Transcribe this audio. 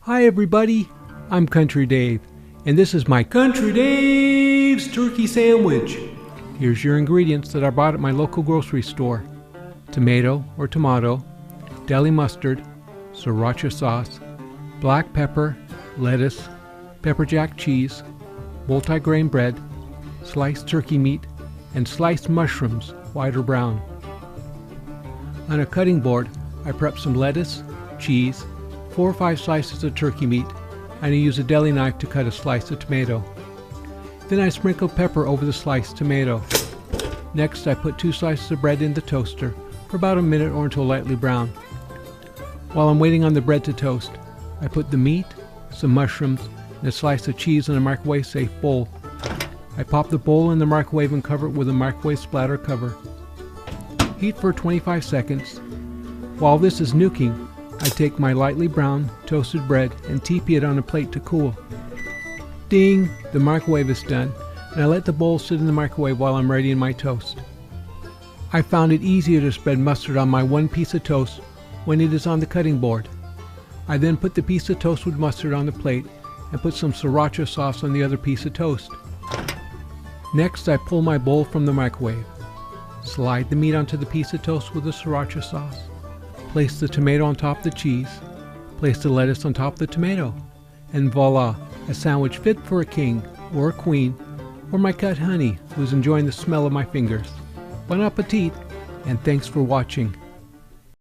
Hi everybody, I'm Country Dave, and this is my Country Dave's Turkey Sandwich. Here's your ingredients that I bought at my local grocery store. Tomato or tomato, deli mustard, sriracha sauce, black pepper, lettuce, pepper jack cheese, multigrain bread, sliced turkey meat, and sliced mushrooms, white or brown. On a cutting board, I prep some lettuce, cheese, 4 or 5 slices of turkey meat, and I use a deli knife to cut a slice of tomato. Then I sprinkle pepper over the sliced tomato. Next, I put 2 slices of bread in the toaster for about a minute or until lightly brown. While I'm waiting on the bread to toast, I put the meat, some mushrooms, and a slice of cheese in a microwave-safe bowl. I pop the bowl in the microwave and cover it with a microwave splatter cover. Heat for 25 seconds. While this is nuking, I take my lightly browned, toasted bread and TP it on a plate to cool. Ding! The microwave is done, and I let the bowl sit in the microwave while I'm readying my toast. I found it easier to spread mustard on my one piece of toast when it is on the cutting board. I then put the piece of toast with mustard on the plate and put some sriracha sauce on the other piece of toast. Next, I pull my bowl from the microwave. Slide the meat onto the piece of toast with the sriracha sauce. Place the tomato on top of the cheese. Place the lettuce on top of the tomato. And voila, a sandwich fit for a king or a queen or my cut honey who's enjoying the smell of my fingers. Bon appetit, and thanks for watching.